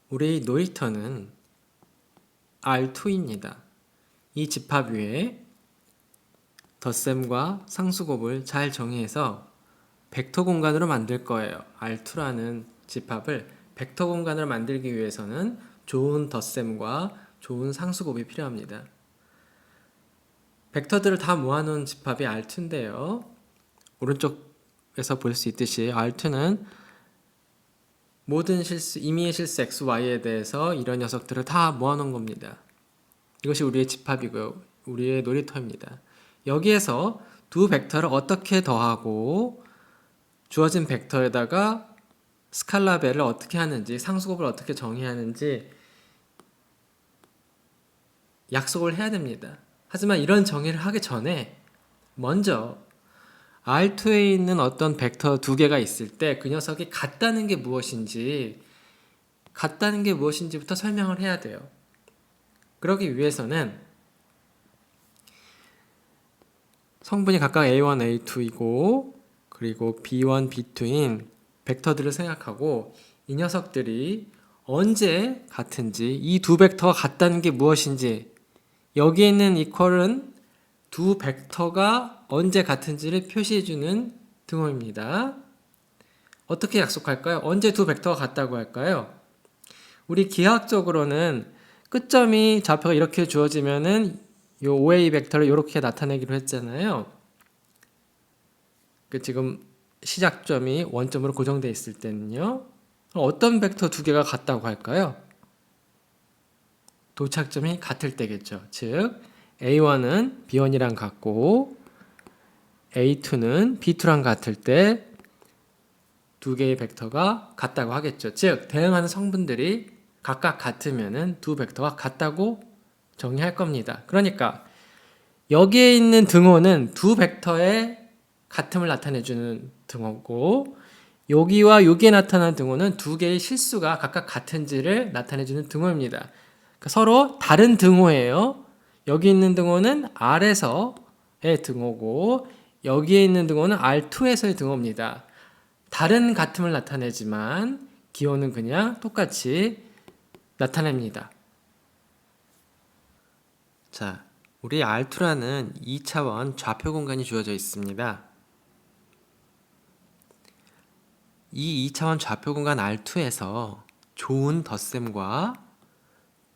우리 놀이터는 R2입니다. 이 집합 위에 덧셈과 상수곱을 잘 정의해서 벡터 공간으로 만들 거예요. R2라는 집합을 벡터 공간으로 만들기 위해서는 좋은 덧셈과 좋은 상수곱이 필요합니다. 벡터들을 다 모아놓은 집합이 R2인데요. 오른쪽에서 볼 수 있듯이 R2는 모든 실수, 임의의 실수 x, y에 대해서 이런 녀석들을 다 모아놓은 겁니다. 이것이 우리의 집합이고요. 우리의 놀이터입니다. 여기에서 두 벡터를 어떻게 더하고 주어진 벡터에다가 스칼라 배를 어떻게 하는지, 상수곱을 어떻게 정의하는지 약속을 해야 됩니다. 하지만 이런 정의를 하기 전에 먼저 R2에 있는 어떤 벡터 두 개가 있을 때 그 녀석이 같다는 게 무엇인지부터 설명을 해야 돼요. 그러기 위해서는 성분이 각각 A1, A2이고 그리고 B1, B2인 벡터들을 생각하고 이 녀석들이 언제 같은지, 이 두 벡터가 같다는 게 무엇인지, 여기에 있는 이퀄은 두 벡터가 언제 같은지를 표시해주는 등호입니다. 어떻게 약속할까요? 언제 두 벡터가 같다고 할까요? 우리 기하학적으로는 끝점이 좌표가 이렇게 주어지면은 요 OA 벡터를 이렇게 나타내기로 했잖아요. 지금 시작점이 원점으로 고정되어 있을 때는요. 어떤 벡터 두 개가 같다고 할까요? 도착점이 같을 때겠죠. 즉 A1은 B1이랑 같고 A2는 B2랑 같을 때 두 개의 벡터가 같다고 하겠죠. 즉 대응하는 성분들이 각각 같으면은 두 벡터가 같다고 정의할 겁니다. 그러니까 여기에 있는 등호는 두 벡터의 같음을 나타내주는 등호고, 여기와 여기에 나타난 등호는 두 개의 실수가 각각 같은지를 나타내주는 등호입니다. 그러니까 서로 다른 등호예요. 여기 있는 등호는 R에서의 등호고 여기에 있는 등호는 R2에서의 등호입니다. 다른 같음을 나타내지만 기호는 그냥 똑같이 나타냅니다. 자, 우리 R2라는 2차원 좌표 공간이 주어져 있습니다. 이 2차원 좌표 공간 R2에서 좋은 덧셈과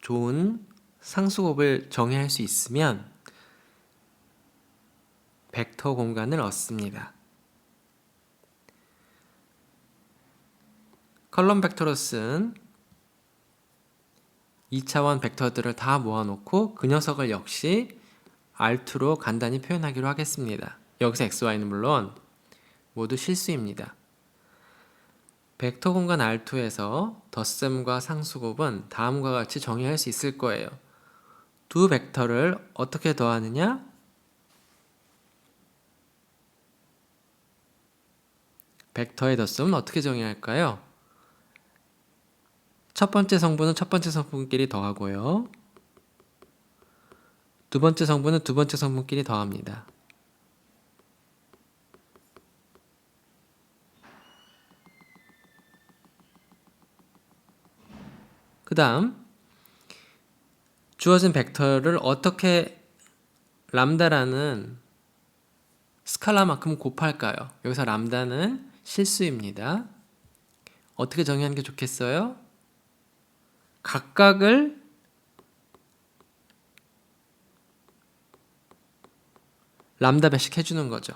좋은 상수곱을 정의할 수 있으면 벡터 공간을 얻습니다. 컬럼 벡터로 쓴 2차원 벡터들을 다 모아놓고 그 녀석을 역시 R2로 간단히 표현하기로 하겠습니다. 여기서 XY는 물론 모두 실수입니다. 벡터 공간 R2에서 덧셈과 상수곱은 다음과 같이 정의할 수 있을 거예요. 두 벡터를 어떻게 더하느냐? 벡터의 덧셈은 어떻게 정의할까요? 첫 번째 성분은 첫 번째 성분끼리 더하고요. 두 번째 성분은 두 번째 성분끼리 더합니다. 그 다음 주어진 벡터를 어떻게 람다라는 스칼라만큼 곱할까요? 여기서 람다는 실수입니다. 어떻게 정의하는 게 좋겠어요? 각각을 람다 배씩 해주는 거죠.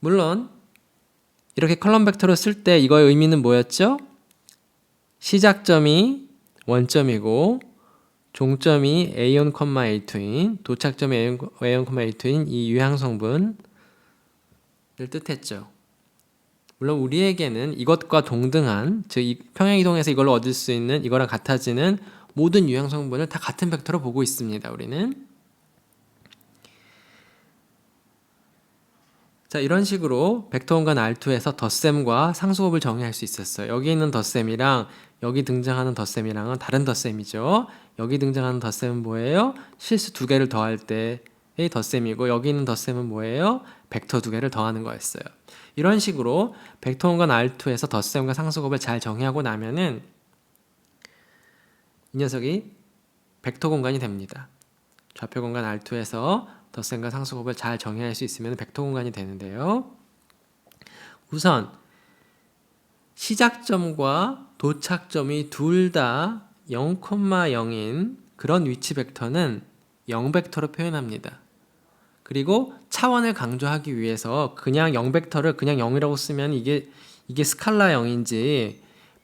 물론 이렇게 컬럼 벡터로 쓸 때 이거의 의미는 뭐였죠? 시작점이 원점이고 종점이 A1, A2인 도착점이 A1, A2인 이 유향성분을 뜻했죠. 물론 우리에게는 이것과 동등한, 즉 평행이동에서 이걸로 얻을 수 있는 이거랑 같아지는 모든 유형성분을 다 같은 벡터로 보고 있습니다. 우리는 자, 이런 식으로 벡터 공간 R2에서 덧셈과 상수곱을 정의할 수 있었어요. 여기 있는 덧셈이랑 여기 등장하는 덧셈이랑은 다른 덧셈이죠. 여기 등장하는 덧셈은 뭐예요? 실수 두 개를 더할 때의 덧셈이고 여기 있는 덧셈은 뭐예요? 벡터 두 개를 더하는 거였어요. 이런 식으로 벡터 공간 R2에서 덧셈과 상수곱을 잘 정의하고 나면은 이 녀석이 벡터 공간이 됩니다. 좌표 공간 R2에서 덧셈과 상수곱을 잘 정의할 수 있으면 벡터 공간이 되는데요. 우선 시작점과 도착점이 둘 다 0,0인 그런 위치 벡터는 0벡터로 표현합니다. 그리고 차원을 강조하기 위해서 그냥 0벡터를 그냥 0이라고 쓰면 이게 스칼라 0인지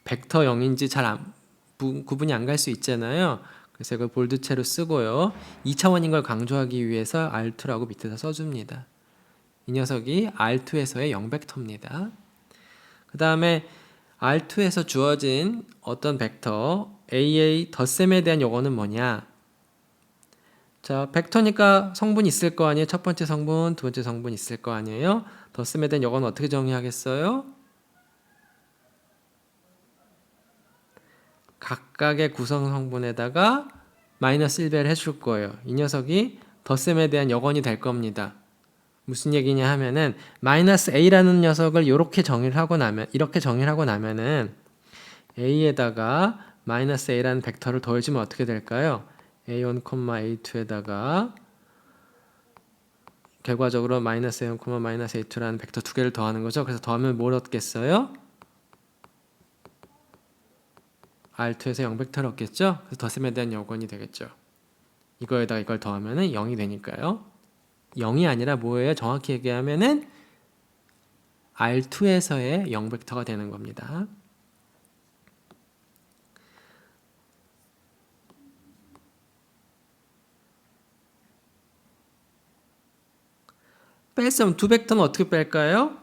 벡터 0인지 잘 구분이 안 갈 수 있잖아요. 그래서 이걸 볼드체로 쓰고요. 2차원인 걸 강조하기 위해서 R2라고 밑에다 써줍니다. 이 녀석이 R2에서의 0벡터입니다. 그 다음에 R2에서 주어진 어떤 벡터 AA 덧셈에 대한 요거는 뭐냐? 자, 벡터니까 성분이 있을 거 아니에요? 첫 번째 성분, 두 번째 성분 있을 거 아니에요? 덧셈에 대한 요거는 어떻게 정의하겠어요? 각각의 구성 성분에다가 마이너스 1배를 해줄 거예요. 이 녀석이 덧셈에 대한 여건이 될 겁니다. 무슨 얘기냐 하면은 마이너스 a라는 녀석을 이렇게 정의를 하고 나면은 a에다가 마이너스 a라는 벡터를 더해주면 어떻게 될까요? a1, a2에다가 결과적으로 마이너스 a1, 마이너스 a2라는 벡터 두 개를 더하는 거죠. 그래서 더하면 뭘 얻겠어요? R2에서 0벡터를 얻겠죠? 그래서 덧셈에 대한 여건이 되겠죠. 이거에다가 이걸 더하면은 0이 되니까요. 0이 아니라 뭐예요? 정확히 얘기하면은 R2에서의 0벡터가 되는 겁니다. 뺄셈 두 벡터는 어떻게 뺄까요?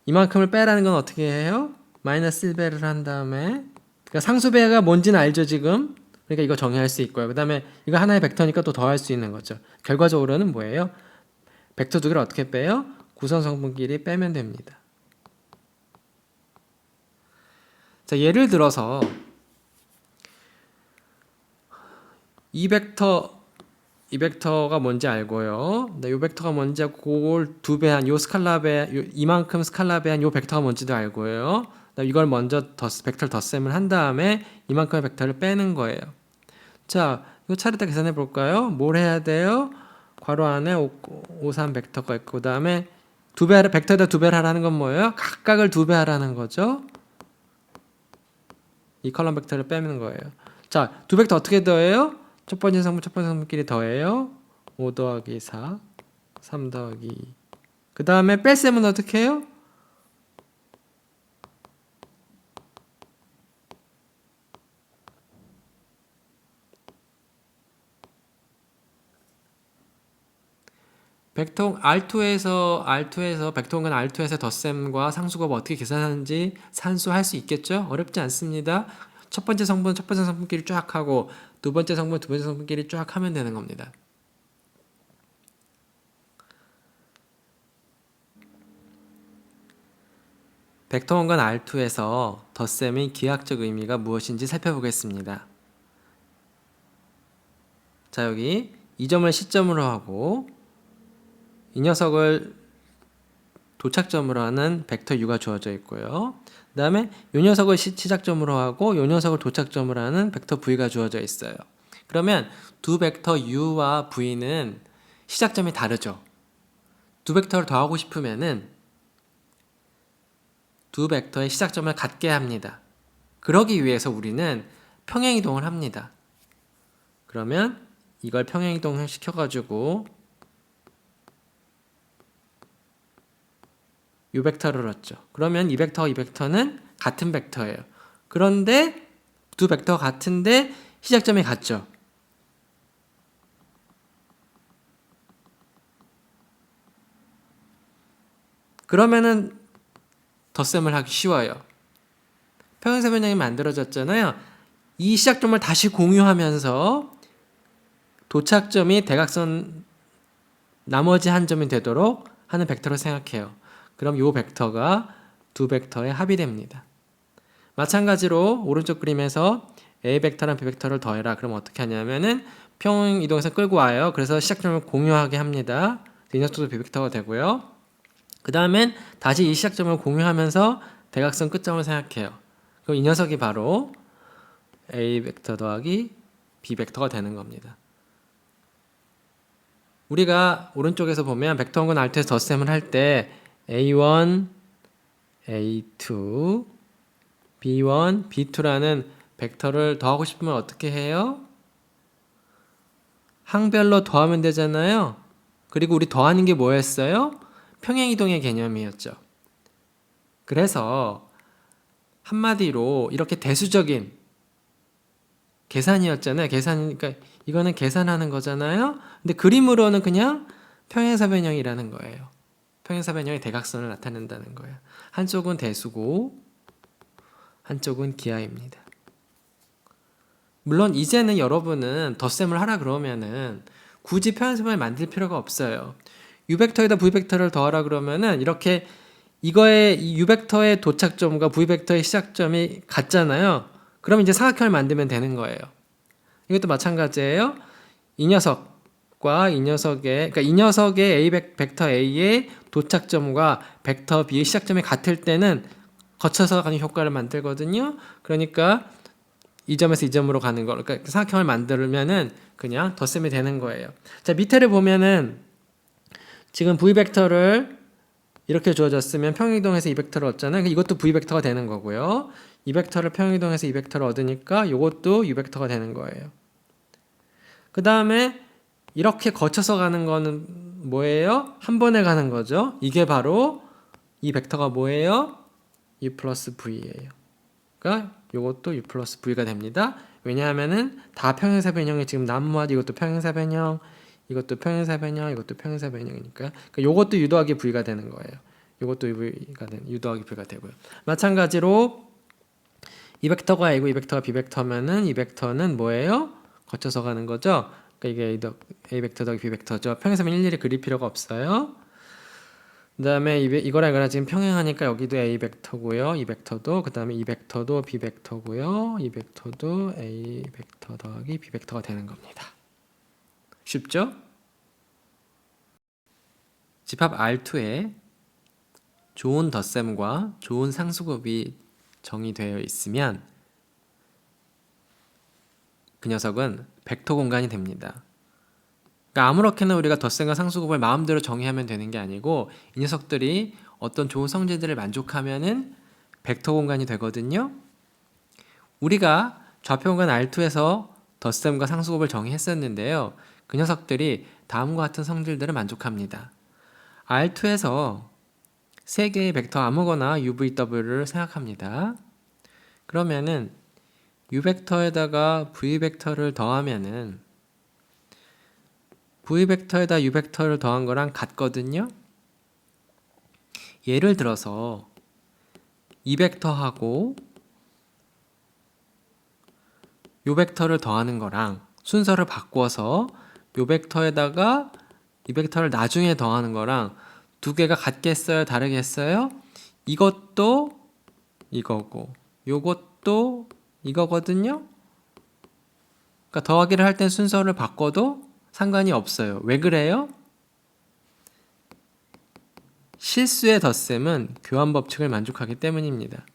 이만큼을 빼라는 건 어떻게 해요? 마이너스 1배를 한 다음에 그러니까 상수배가 뭔지는 알죠 지금? 그러니까 이거 정의할 수 있고요. 그 다음에 이거 하나의 벡터니까 또 더할 수 있는 거죠. 결과적으로는 뭐예요? 벡터 두 개를 어떻게 빼요? 구성 성분끼리 빼면 됩니다. 자, 예를 들어서 이 벡터가 뭔지 알고요. 이 벡터가 뭔지 알고 그걸 두 배 한 요 스칼라배 이만큼 스칼라배 한 요 벡터가 뭔지도 알고요. 이걸 먼저 벡터를 덧셈을 한 다음에 이만큼의 벡터를 빼는 거예요. 자, 이거 차례다 계산해 볼까요? 뭘 해야 돼요? 괄호 안에 5, 3 벡터가 있고 그 다음에 벡터에다 두 배를 하라는 건 뭐예요? 각각을 두 배 하라는 거죠. 이 컬럼 벡터를 빼는 거예요. 자, 두 벡터 어떻게 더해요? 첫 번째 성분끼리 더해요. 5 더하기 4, 3 더하기 2. 그 다음에 뺄셈은 어떻게 해요? 벡터 R2에서 벡터 공간 R2에서 덧셈과 상수곱을 어떻게 계산하는지 산수할 수 있겠죠? 어렵지 않습니다. 첫 번째 성분끼리 쫙 하고 두 번째 성분끼리 쫙 하면 되는 겁니다. 벡터 공간 R2에서 덧셈의 기하학적 의미가 무엇인지 살펴보겠습니다. 자, 여기 이 점을 시점으로 하고 이 녀석을 도착점으로 하는 벡터 u가 주어져 있고요. 그 다음에 이 녀석을 시작점으로 하고 이 녀석을 도착점으로 하는 벡터 v가 주어져 있어요. 그러면 두 벡터 u와 v는 시작점이 다르죠. 두 벡터를 더하고 싶으면은 두 벡터의 시작점을 같게 합니다. 그러기 위해서 우리는 평행이동을 합니다. 그러면 이걸 평행이동을 시켜가지고 이 벡터를 얻죠. 그러면 이 벡터는 같은 벡터예요. 그런데 두 벡터가 같은데 시작점이 같죠. 그러면은 덧셈을 하기 쉬워요. 평행세변형이 만들어졌잖아요. 이 시작점을 다시 공유하면서 도착점이 대각선 나머지 한 점이 되도록 하는 벡터로 생각해요. 그럼 이 벡터가 두 벡터의 합이 됩니다. 마찬가지로 오른쪽 그림에서 A 벡터랑 B 벡터를 더해라. 그럼 어떻게 하냐면은 평행 이동해서 끌고 와요. 그래서 시작점을 공유하게 합니다. 이 녀석도 B 벡터가 되고요. 그 다음엔 다시 이 시작점을 공유하면서 대각선 끝점을 생각해요. 그럼 이 녀석이 바로 A 벡터 더하기 B 벡터가 되는 겁니다. 우리가 오른쪽에서 보면 벡터 원근 알트에서 덧셈을 할 때 A1, A2, B1, B2라는 벡터를 더하고 싶으면 어떻게 해요? 항별로 더하면 되잖아요. 그리고 우리 더하는 게 뭐였어요? 평행이동의 개념이었죠. 그래서 한마디로 이렇게 대수적인 계산이었잖아요. 계산이니까 이거는 계산하는 거잖아요. 근데 그림으로는 그냥 평행사변형이라는 거예요. 평행사변형의 대각선을 나타낸다는 거예요. 한쪽은 대수고 한쪽은 기하입니다. 물론 이제는 여러분은 덧셈을 하라 그러면은 굳이 평행사변을 만들 필요가 없어요. U벡터에다 V벡터를 더하라 그러면은 이렇게 이거의 이 U벡터의 도착점과 V벡터의 시작점이 같잖아요. 그럼 이제 사각형을 만들면 되는 거예요. 이것도 마찬가지예요. 이 녀석과 이 녀석의 그러니까 이 녀석의 A 벡터 A의 도착점과 벡터 B의 시작점이 같을 때는 거쳐서 가는 효과를 만들거든요. 그러니까 이 점에서 이 점으로 가는 거, 그러니까 사각형을 만들면은 그냥 덧셈이 되는 거예요. 자, 밑에를 보면은 지금 V 벡터를 이렇게 주어졌으면 평행이동해서 이 벡터를 얻잖아요. 이것도 V 벡터가 되는 거고요. 이 벡터를 평행이동해서 이 벡터를 얻으니까 이것도 U 벡터가 되는 거예요. 그 다음에 이렇게 거쳐서 가는 거는 뭐예요? 한 번에 가는 거죠. 이게 바로 이 벡터가 뭐예요? U 플러스 V예요. 그러니까 이것도 U 플러스 V가 됩니다. 왜냐하면은 다 평행사변형이 지금 난무하지. 이것도 평행사변형, 이것도 평행사변형, 이것도 평행사변형이니까. 그러니까 이것도 U 더하기 V가 되는 거예요. 이것도 U 더하기 V가 되고요. 마찬가지로 이 벡터가 A고 이 벡터가 B 벡터면은 이 벡터는 뭐예요? 거쳐서 가는 거죠. 그러니까 이게 A 벡터 더하기 B 벡터죠. 평행사변 일일이 그릴 필요가 없어요. 그 다음에 이거랑 이거랑 지금 평행하니까 여기도 A 벡터고요. 이 벡터도 그 다음에 이 벡터도 B 벡터고요. 이 벡터도 A 벡터 더하기 B 벡터가 되는 겁니다. 쉽죠? 집합 R2에 좋은 덧셈과 좋은 상수곱이 정의되어 있으면 그 녀석은 벡터 공간이 됩니다. 그러니까 아무렇게나 우리가 덧셈과 상수곱을 마음대로 정의하면 되는 게 아니고 이 녀석들이 어떤 좋은 성질들을 만족하면은 벡터 공간이 되거든요. 우리가 좌표 공간 R2에서 덧셈과 상수곱을 정의했었는데요. 그 녀석들이 다음과 같은 성질들을 만족합니다. R2에서 세 개의 벡터 아무거나 UVW를 생각합니다. 그러면은 U 벡터에다가 V 벡터를 더하면은 V 벡터에다 U 벡터를 더한 거랑 같거든요. 예를 들어서 이 벡터하고 요 벡터를 더하는 거랑 순서를 바꿔서 요 벡터에다가 이 벡터를 나중에 더하는 거랑 두 개가 같겠어요? 다르겠어요? 이것도 이거고 요것도 이거거든요. 그러니까 더하기를 할 땐 순서를 바꿔도 상관이 없어요. 왜 그래요? 실수의 덧셈은 교환 법칙을 만족하기 때문입니다.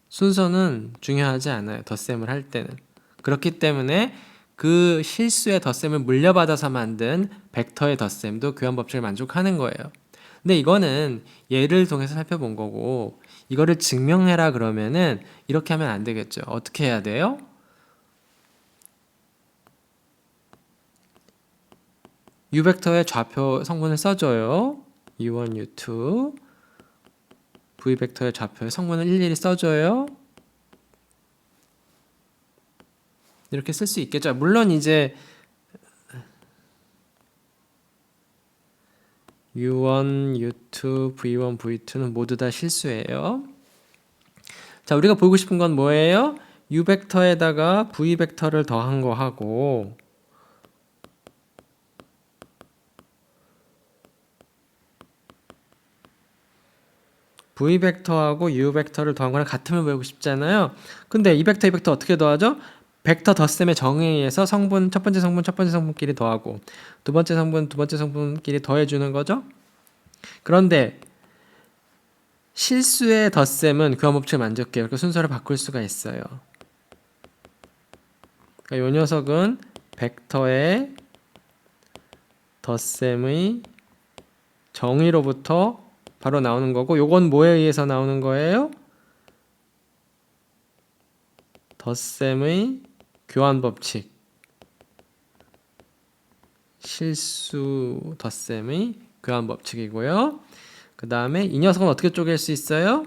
순서는 중요하지 않아요. 덧셈을 할 때는. 그렇기 때문에 그 실수의 덧셈을 물려받아서 만든 벡터의 덧셈도 교환 법칙을 만족하는 거예요. 근데 이거는 예를 통해서 살펴본 거고 이거를 증명해라 그러면은 이렇게 하면 안 되겠죠. 어떻게 해야 돼요? U 벡터의 좌표 성분을 써줘요. U1, U2 V 벡터의 좌표의 성분을 일일이 써줘요. 이렇게 쓸 수 있겠죠. 물론 이제 U1, U2, V1, V2는 모두 다 실수예요. 자, 우리가 보고 싶은 건 뭐예요? U 벡터에다가 V 벡터를 더한 거 하고 V 벡터하고 U 벡터를 더한 거랑 같으면 보고 싶잖아요. 근데 이 벡터, 이 벡터 어떻게 더하죠? 벡터 덧셈의 정의에 의해서 성분 첫 번째 성분끼리 더하고 두 번째 성분끼리 더해주는 거죠. 그런데 실수의 덧셈은 교환 법칙을 만족해요. 그 순서를 바꿀 수가 있어요. 그러니까 이 녀석은 벡터의 덧셈의 정의로부터 바로 나오는 거고, 요건 뭐에 의해서 나오는 거예요? 덧셈의 교환 법칙. 실수 덧셈의 교환 법칙이고요. 그 다음에 이 녀석은 어떻게 쪼갤 수 있어요?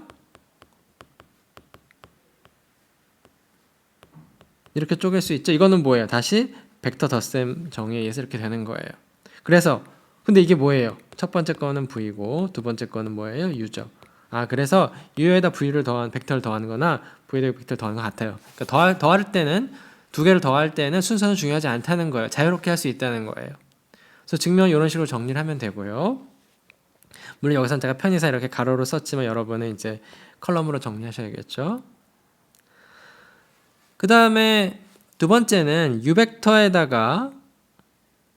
이렇게 쪼갤 수 있죠. 이거는 뭐예요? 다시 벡터 덧셈 정의에 의해서 이렇게 되는 거예요. 그래서 근데 이게 뭐예요? 첫 번째 거는 V고 두 번째 거는 뭐예요? U죠. 그래서 U에다 V를 더한 벡터를 더하는 거나 V에다 벡터를 더하는 것 같아요. 그러니까 더할 때는 두 개를 더할 때는 순서는 중요하지 않다는 거예요. 자유롭게 할 수 있다는 거예요. 그래서 증명은 이런 식으로 정리를 하면 되고요. 물론 여기서는 제가 편의상 이렇게 가로로 썼지만 여러분은 이제 컬럼으로 정리하셔야겠죠. 그 다음에 두 번째는 U 벡터에다가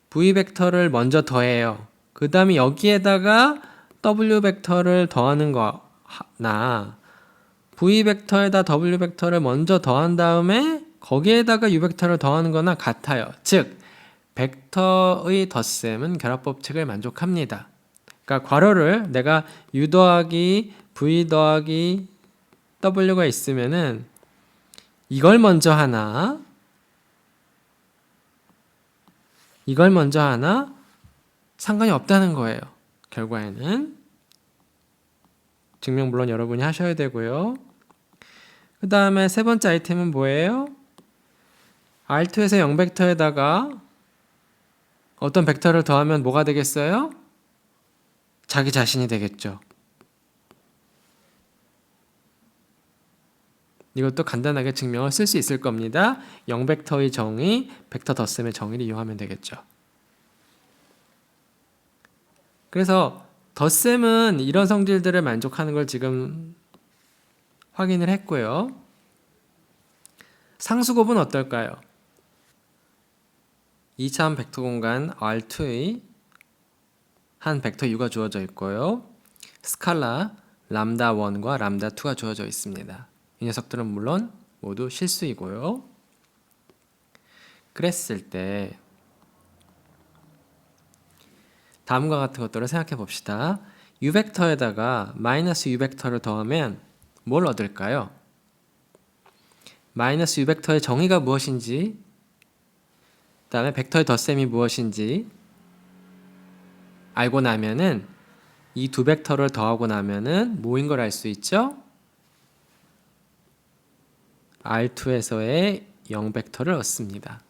V 벡터를 먼저 더해요. 그 다음에 여기에다가 W 벡터를 더하는 거나 V 벡터에다 W 벡터를 먼저 더한 다음에 거기에다가 U 벡터를 더하는 거나 같아요. 즉 벡터의 덧셈은 결합 법칙을 만족합니다. 그러니까 괄호를 내가 U 더하기 V 더하기 W가 있으면은 이걸 먼저 하나 상관이 없다는 거예요. 결과에는. 증명 물론 여러분이 하셔야 되고요. 그 다음에 세 번째 아이템은 뭐예요? R2에서 0벡터에다가 어떤 벡터를 더하면 뭐가 되겠어요? 자기 자신이 되겠죠. 이것도 간단하게 증명을 쓸 수 있을 겁니다. 0벡터의 정의, 벡터 덧셈의 정의를 이용하면 되겠죠. 그래서 덧셈은 이런 성질들을 만족하는 걸 지금 확인을 했고요. 상수곱은 어떨까요? 2차원 벡터 공간 R2의 한 벡터 U가 주어져 있고요. 스칼라 람다1과 람다2가 주어져 있습니다. 이 녀석들은 물론 모두 실수이고요. 그랬을 때 다음과 같은 것들을 생각해 봅시다. U 벡터에다가 마이너스 U 벡터를 더하면 뭘 얻을까요? 마이너스 U 벡터의 정의가 무엇인지, 그 다음에 벡터의 덧셈이 무엇인지 알고 나면은 이 두 벡터를 더하고 나면은 뭐인 걸 알 수 있죠? R2에서의 0벡터를 얻습니다.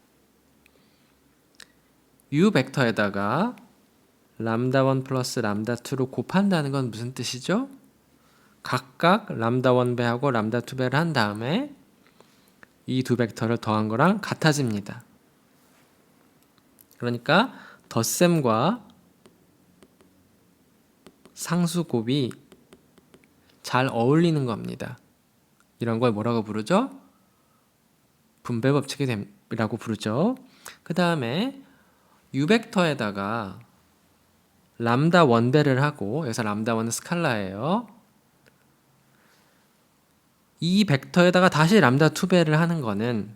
U 벡터에다가 람다1 플러스 람다2로 곱한다는 건 무슨 뜻이죠? 각각 람다1배하고 람다2배를 한 다음에 이 두 벡터를 더한 거랑 같아집니다. 그러니까 덧셈과 상수곱이 잘 어울리는 겁니다. 이런 걸 뭐라고 부르죠? 분배 법칙이라고 부르죠. 그 다음에 U 벡터에다가 람다 1배를 하고, 여기서 람다 1은 스칼라예요. 이 벡터에다가 다시 람다 2배를 하는 거는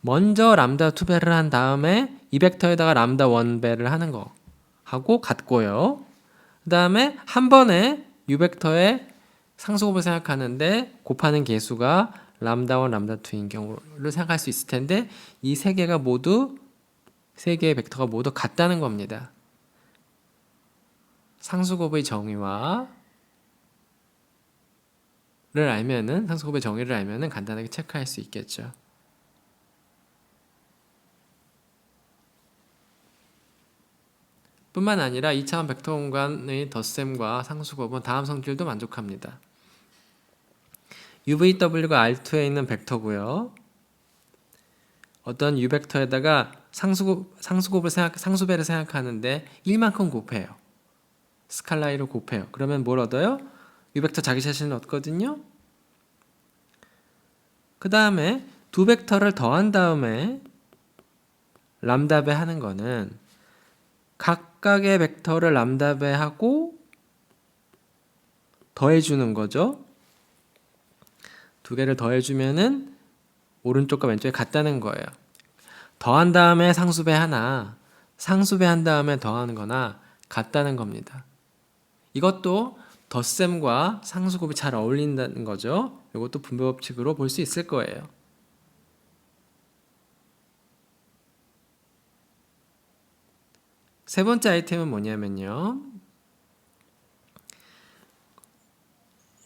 먼저 람다 2배를 한 다음에 이 벡터에다가 람다 1배를 하는 거 하고 같고요. 그 다음에 한 번에 U 벡터의 상수곱을 생각하는데 곱하는 계수가 람다 1, 람다 2인 경우를 생각할 수 있을 텐데 이 세 개의 벡터가 모두 같다는 겁니다. 상수곱의 정의를 알면은 간단하게 체크할 수 있겠죠. 뿐만 아니라 2차원 벡터 공간의 덧셈과 상수곱은 다음 성질도 만족합니다. UVW가 R2에 있는 벡터고요. 어떤 U 벡터에다가 상수배를 생각하는데 1만큼 곱해요. 스칼라 1을 곱해요. 그러면 뭘 얻어요? U 벡터 자기 자신을 얻거든요. 그 다음에 두 벡터를 더한 다음에 람다 배 하는 거는 각각의 벡터를 람다 배 하고 더해주는 거죠. 두 개를 더해주면은 오른쪽과 왼쪽이 같다는 거예요. 더한 다음에 상수배 하나, 상수배 한 다음에 더하는 거나 같다는 겁니다. 이것도 덧셈과 상수곱이 잘 어울린다는 거죠. 이것도 분배법칙으로 볼 수 있을 거예요. 세 번째 아이템은 뭐냐면요.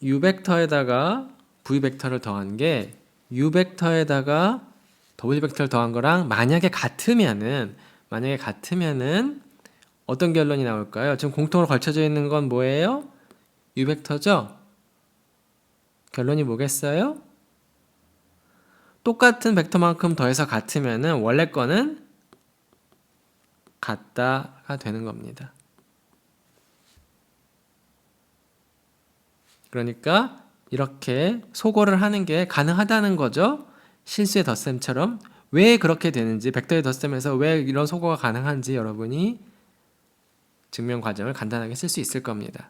U벡터에다가 V벡터를 더한 게 U벡터에다가 W벡터를 더한 거랑 만약에 같으면은 어떤 결론이 나올까요? 지금 공통으로 걸쳐져 있는 건 뭐예요? U벡터죠? 결론이 뭐겠어요? 똑같은 벡터만큼 더해서 같으면은 원래 거는 같다가 되는 겁니다. 그러니까 이렇게 소거를 하는 게 가능하다는 거죠. 실수의 덧셈처럼. 왜 그렇게 되는지, 벡터의 덧셈에서 왜 이런 소거가 가능한지 여러분이 증명 과정을 간단하게 쓸 수 있을 겁니다.